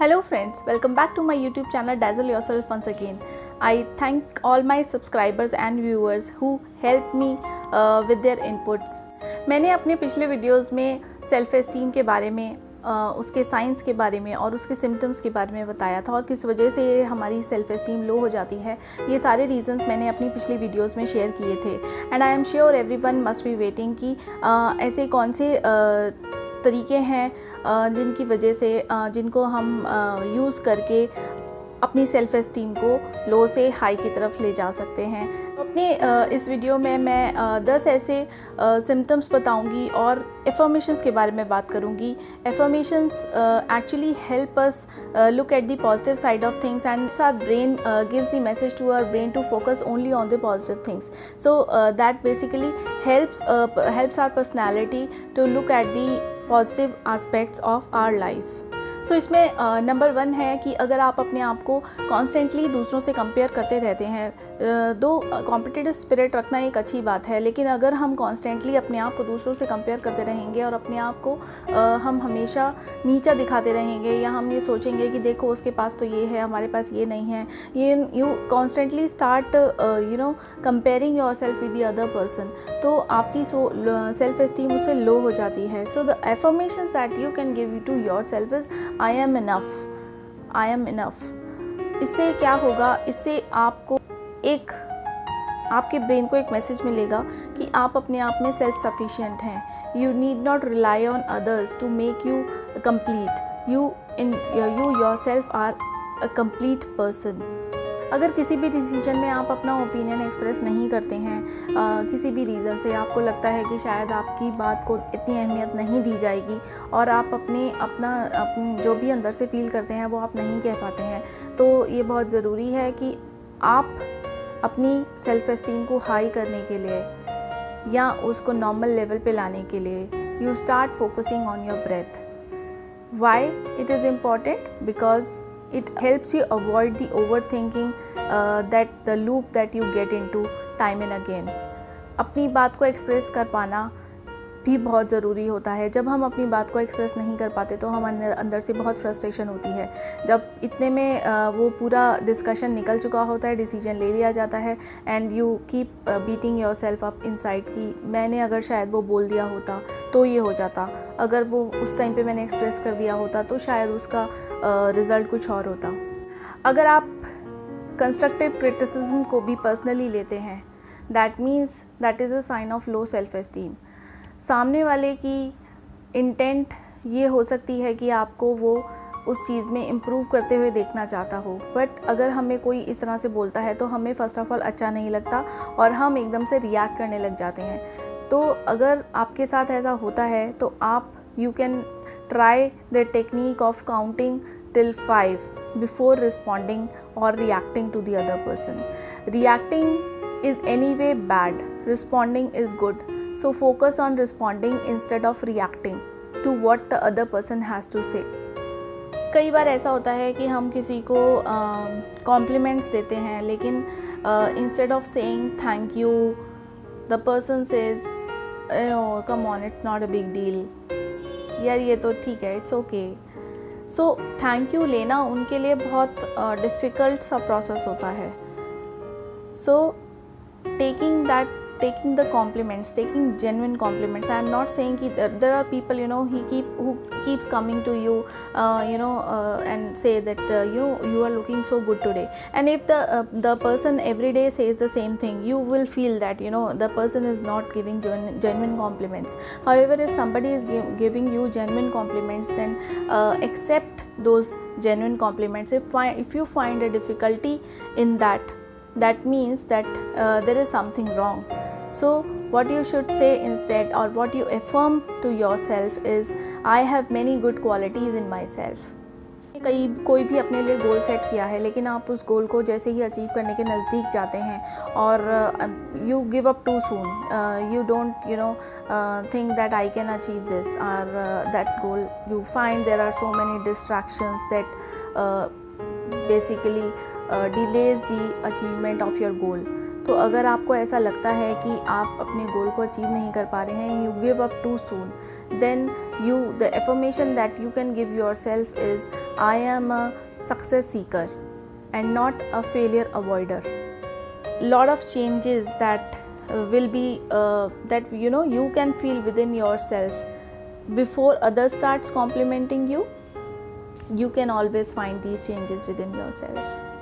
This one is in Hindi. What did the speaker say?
Hello friends, welcome back to my YouTube channel Dazzle Yourself once again. I thank all my subscribers and viewers who helped me with their inputs. मैंने अपने पिछले वीडियोस में सेल्फ एस्टीम के बारे में उसके साइंस के बारे में और उसके सिम्टम्स के बारे में बताया था और किस वजह से हमारी सेल्फ एस्टीम लो हो जाती है। ये सारे रीजंस मैंने अपनी पिछली वीडियोस में शेयर किए थे and I am sure everyone must be waiting कि ऐसे कौन से तरीके हैं जिनकी वजह से जिनको हम यूज़ करके अपनी सेल्फ़ एस्टीम को लो से हाई की तरफ ले जा सकते हैं। अपने इस वीडियो में मैं 10 ऐसे सिम्टम्स बताऊंगी और एफर्मेशंस के बारे में बात करूंगी। Affirmations actually help us look at the positive side of things and our brain gives the message to our brain to focus only on the positive things, so that basically helps our personality to look at the positive aspects of our life. So इसमें नंबर 1 है कि अगर आप अपने आप को कॉन्स्टेंटली दूसरों से कंपेयर करते रहते हैं, दो कॉम्पिटिटिव स्पिरिट रखना एक अच्छी बात है, लेकिन अगर हम कॉन्स्टेंटली अपने आप को दूसरों से कंपेयर करते रहेंगे और अपने आप को हम हमेशा नीचा दिखाते रहेंगे या हम ये सोचेंगे कि देखो उसके पास तो ये है, हमारे पास ये नहीं है, ये you constantly start comparing yourself with the other person, तो आपकी सेल्फ एस्टीम उससे लो हो जाती है। So the affirmations that you can give to yourself is I am enough. इससे क्या होगा, इससे आपको आपके ब्रेन को एक मैसेज मिलेगा कि आप अपने आप में सेल्फ सफिशिएंट हैं। You need not rely on others to make you complete. You yourself are a complete person. अगर किसी भी डिसीजन में आप अपना ओपिनियन एक्सप्रेस नहीं करते हैं, किसी भी रीज़न से आपको लगता है कि शायद आपकी बात को इतनी अहमियत नहीं दी जाएगी और आप अपनी जो भी अंदर से फील करते हैं वो आप नहीं कह पाते हैं, तो ये बहुत ज़रूरी है कि आप अपनी सेल्फ एस्टीम को हाई करने के लिए या उसको नॉर्मल लेवल पे लाने के लिए you start focusing on your breath. Why it is important? Because it helps you avoid the overthinking, that the loop that you get into time and again. अपनी बात को एक्सप्रेस कर पाना भी बहुत ज़रूरी होता है। जब हम अपनी बात को एक्सप्रेस नहीं कर पाते तो हम अंदर से बहुत फ्रस्ट्रेशन होती है। जब इतने में वो पूरा डिस्कशन निकल चुका होता है, डिसीजन ले लिया जाता है and you keep beating your self up inside कि मैंने अगर शायद वो बोल दिया होता तो ये हो जाता, अगर वो उस टाइम पे मैंने एक्सप्रेस कर दिया होता तो शायद उसका रिज़ल्ट कुछ और होता। अगर आप कंस्ट्रक्टिव क्रिटिसिज्म को भी पर्सनली लेते हैं, that means that is a sign of low self esteem. सामने वाले की इंटेंट ये हो सकती है कि आपको वो उस चीज़ में इम्प्रूव करते हुए देखना चाहता हो, बट अगर हमें कोई इस तरह से बोलता है तो हमें फ़र्स्ट ऑफ ऑल अच्छा नहीं लगता और हम एकदम से रिएक्ट करने लग जाते हैं। तो अगर आपके साथ ऐसा होता है तो आप you can try the technique of counting till 5 before responding or reacting to the other person. Reacting is anyway bad, responding is good. So focus on responding instead of reacting to what the other person has to say. कई बार ऐसा होता है कि हम किसी को कॉम्प्लीमेंट्स देते हैं, लेकिन instead of saying thank you, the person says, oh come on, it's not a big deal. यार ये तो ठीक है, it's okay. So thank you लेना उनके लिए बहुत डिफ़िकल्ट सा प्रोसेस होता है। So taking the compliments, taking genuine compliments. I am not saying that there are people, who keeps coming to you, and say that you are looking so good today. And if the person every day says the same thing, you will feel that the person is not giving genuine compliments. However, if somebody is giving you genuine compliments, then accept those genuine compliments. If you find a difficulty in that means that there is something wrong. So what you should say instead, or what you affirm to yourself is, I have many good qualities in myself. कोई भी अपने लिए गोल सेट किया है, लेकिन आप उस गोल को जैसे ही अचीव करने के नज़दीक जाते हैं और you give up too soon, you don't think that I can achieve this or that goal, you find there are so many distractions that basically delays the achievement of your goal. तो अगर आपको ऐसा लगता है कि आप अपने गोल को अचीव नहीं कर पा रहे हैं, you give up too soon, then the affirmation that you can give yourself is I am a success seeker and not a failure avoider. Lot of changes that will be that you can feel within yourself before others starts complimenting you. You can always find these changes within yourself.